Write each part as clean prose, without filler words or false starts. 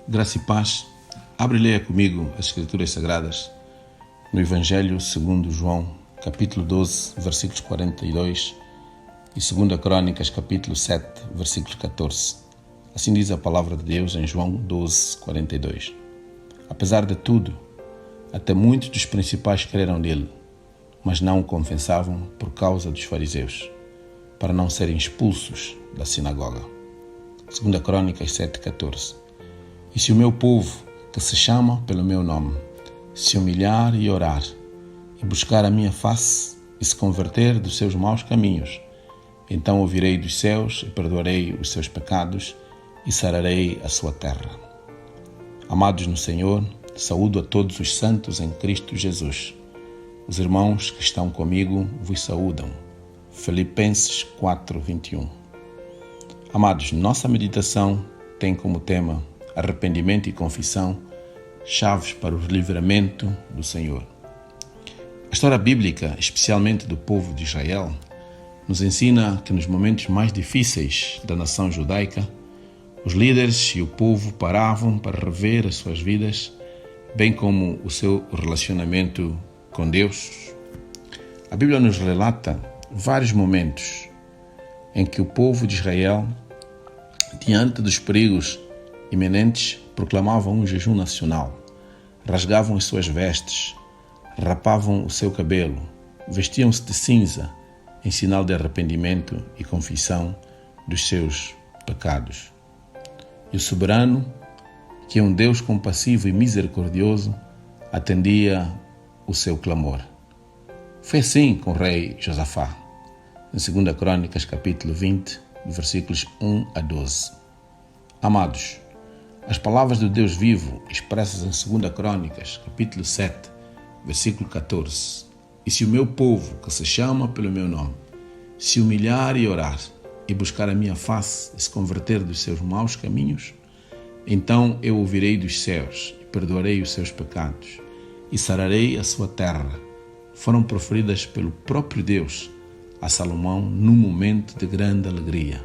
Graça e paz. Abre e leia comigo as Escrituras Sagradas no Evangelho segundo João, capítulo 12, versículos 42 e 2 Crônicas, capítulo 7, versículo 14. Assim diz a palavra de Deus em João 12, 42. Apesar de tudo, até muitos dos principais creram nele, mas não o confessavam por causa dos fariseus, para não serem expulsos da sinagoga. 2 Crônicas 7, 14. E se o meu povo, que se chama pelo meu nome, se humilhar e orar, e buscar a minha face, e se converter dos seus maus caminhos, então ouvirei dos céus e perdoarei os seus pecados e sararei a sua terra. Amados no Senhor, saúdo a todos os santos em Cristo Jesus. Os irmãos que estão comigo vos saúdam. Filipenses 4, 21. Amados, nossa meditação tem como tema arrependimento e confissão, chaves para o livramento do Senhor. A história bíblica, especialmente do povo de Israel, nos ensina que nos momentos mais difíceis da nação judaica, os líderes e o povo paravam para rever as suas vidas, bem como o seu relacionamento com Deus. A Bíblia nos relata vários momentos em que o povo de Israel, diante dos perigos iminentes, proclamavam um jejum nacional, rasgavam as suas vestes, rapavam o seu cabelo, vestiam-se de cinza em sinal de arrependimento e confissão dos seus pecados. E o soberano, que é um Deus compassivo e misericordioso, atendia o seu clamor. Foi assim com o rei Josafá, em 2 Crônicas, capítulo 20, versículos 1 a 12. Amados, as palavras do Deus vivo, expressas em 2 Crônicas, capítulo 7, versículo 14. E se o meu povo, que se chama pelo meu nome, se humilhar e orar, e buscar a minha face, e se converter dos seus maus caminhos, então eu ouvirei dos céus, e perdoarei os seus pecados, e sararei a sua terra. Foram proferidas pelo próprio Deus a Salomão num momento de grande alegria.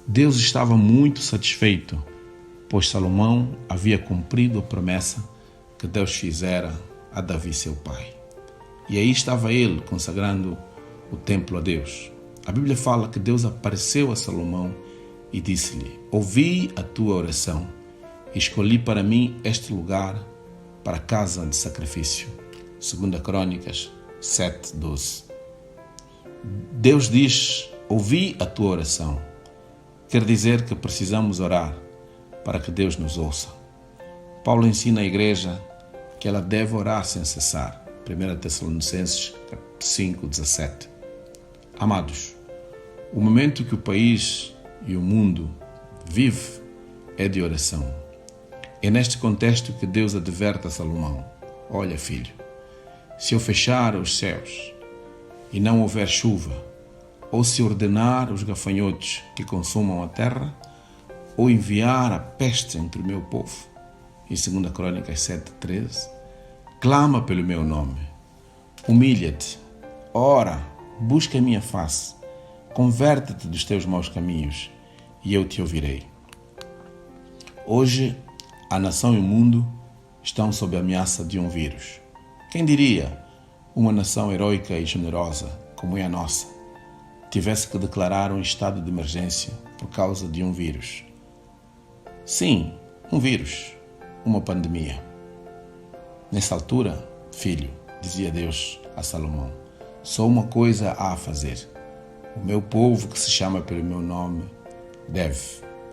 Deus estava muito satisfeito, pois Salomão havia cumprido a promessa que Deus fizera a Davi, seu pai. E aí estava ele consagrando o templo a Deus. A Bíblia fala que Deus apareceu a Salomão e disse-lhe: ouvi a tua oração e escolhi para mim este lugar para a casa de sacrifício. 2 Crônicas 7, 12. Deus diz: ouvi a tua oração. Quer dizer que precisamos orar para que Deus nos ouça. Paulo ensina a igreja que ela deve orar sem cessar. 1 Tessalonicenses 5, 17. Amados, o momento que o país e o mundo vive é de oração. É neste contexto que Deus adverte a Salomão: olha, filho, se eu fechar os céus e não houver chuva, ou se ordenar os gafanhotos que consumam a terra, ou enviar a peste entre o meu povo, em 2 Crônicas 7, 13, clama pelo meu nome, humilha-te, ora, busca a minha face, converte-te dos teus maus caminhos, e eu te ouvirei. Hoje, a nação e o mundo estão sob a ameaça de um vírus. Quem diria uma nação heroica e generosa, como é a nossa, tivesse que declarar um estado de emergência por causa de um vírus? Sim, um vírus, uma pandemia. Nessa altura, filho, dizia Deus a Salomão, só uma coisa há a fazer. O meu povo, que se chama pelo meu nome, deve,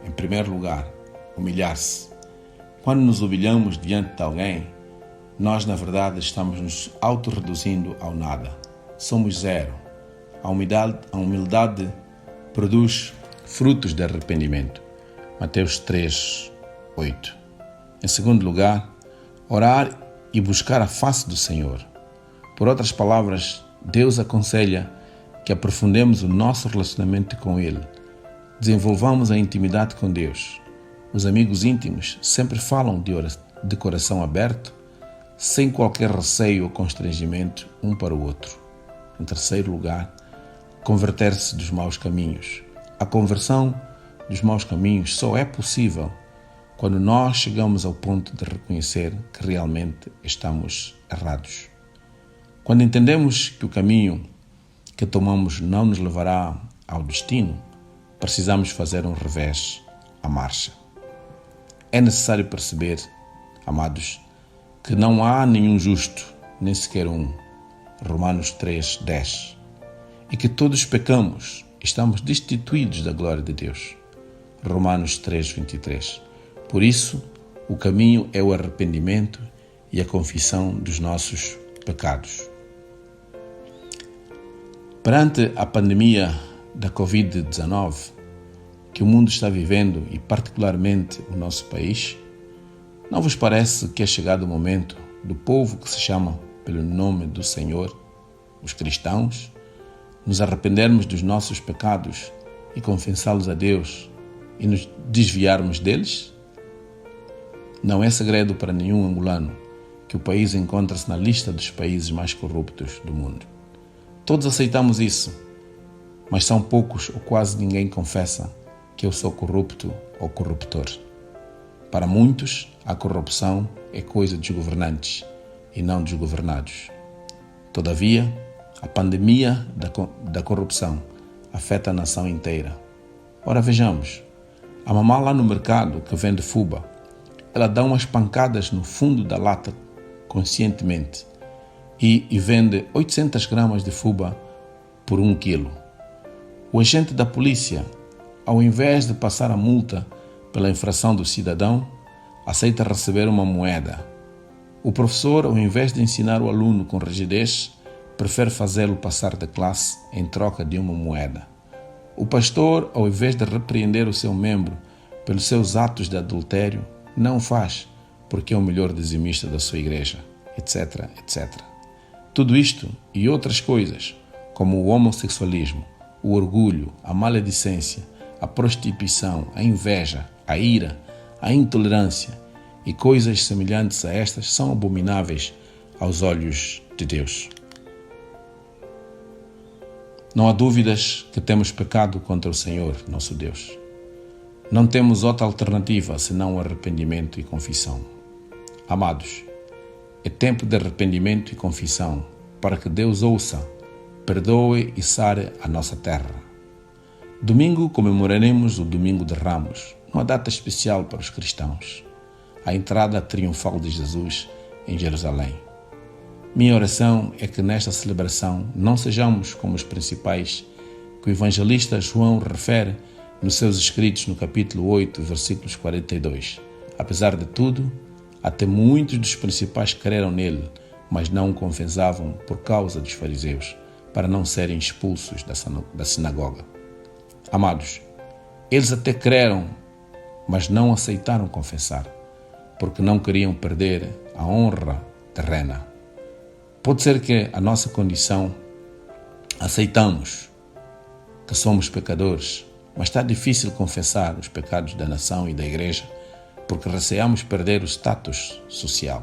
em primeiro lugar, humilhar-se. Quando nos humilhamos diante de alguém, nós, na verdade, estamos nos autorreduzindo ao nada. Somos zero. A humildade produz frutos de arrependimento. Mateus 3, 8. Em segundo lugar, orar e buscar a face do Senhor. Por outras palavras, Deus aconselha que aprofundemos o nosso relacionamento com Ele. Desenvolvamos a intimidade com Deus. Os amigos íntimos sempre falam de coração aberto, sem qualquer receio ou constrangimento um para o outro. Em terceiro lugar, converter-se dos maus caminhos. A conversão dos maus caminhos só é possível quando nós chegamos ao ponto de reconhecer que realmente estamos errados. Quando entendemos que o caminho que tomamos não nos levará ao destino, precisamos fazer um revés à marcha. É necessário perceber, amados, que não há nenhum justo, nem sequer um. Romanos 3:10. E que todos pecamos, estamos destituídos da glória de Deus. Romanos 3:23. Por isso, o caminho é o arrependimento e a confissão dos nossos pecados. Perante a pandemia da Covid-19 que o mundo está vivendo e particularmente o nosso país, não vos parece que é chegado o momento do povo que se chama pelo nome do Senhor, os cristãos, nos arrependermos dos nossos pecados e confessá-los a Deus e nos desviarmos deles? Não é segredo para nenhum angolano que o país encontra-se na lista dos países mais corruptos do mundo. Todos aceitamos isso, mas são poucos ou quase ninguém confessa que eu sou corrupto ou corruptor. Para muitos, a corrupção é coisa dos governantes e não dos governados. Todavia, a pandemia da corrupção afeta a nação inteira. Ora, vejamos, a mamã lá no mercado que vende fuba, ela dá umas pancadas no fundo da lata conscientemente e vende 800 gramas de fuba por 1 quilo. O agente da polícia, ao invés de passar a multa pela infração do cidadão, aceita receber uma moeda. O professor, ao invés de ensinar o aluno com rigidez, prefere fazê-lo passar de classe em troca de uma moeda. O pastor, ao invés de repreender o seu membro pelos seus atos de adultério, não o faz porque é o melhor dizimista da sua igreja, etc, etc. Tudo isto e outras coisas, como o homossexualismo, o orgulho, a maledicência, a prostituição, a inveja, a ira, a intolerância e coisas semelhantes a estas são abomináveis aos olhos de Deus. Não há dúvidas que temos pecado contra o Senhor, nosso Deus. Não temos outra alternativa senão o arrependimento e confissão. Amados, é tempo de arrependimento e confissão para que Deus ouça, perdoe e sare a nossa terra. Domingo comemoraremos o Domingo de Ramos, uma data especial para os cristãos, a entrada triunfal de Jesus em Jerusalém. Minha oração é que nesta celebração não sejamos como os principais que o evangelista João refere nos seus escritos no capítulo 8, versículos 42. Apesar de tudo, até muitos dos principais creram nele, mas não o confessavam por causa dos fariseus, para não serem expulsos da sinagoga. Amados, eles até creram, mas não aceitaram confessar, porque não queriam perder a honra terrena. Pode ser que a nossa condição aceitamos que somos pecadores, mas está difícil confessar os pecados da nação e da igreja porque receamos perder o status social.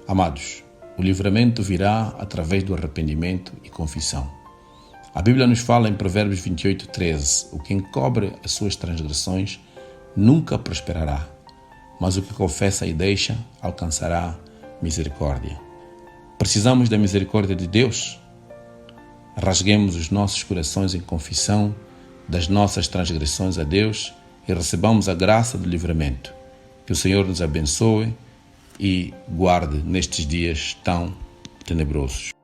Amados, o livramento virá através do arrependimento e confissão. A Bíblia nos fala em Provérbios 28:13: o que encobre as suas transgressões nunca prosperará, mas o que confessa e deixa alcançará misericórdia. Precisamos da misericórdia de Deus? Rasguemos os nossos corações em confissão das nossas transgressões a Deus e recebamos a graça do livramento. Que o Senhor nos abençoe e guarde nestes dias tão tenebrosos.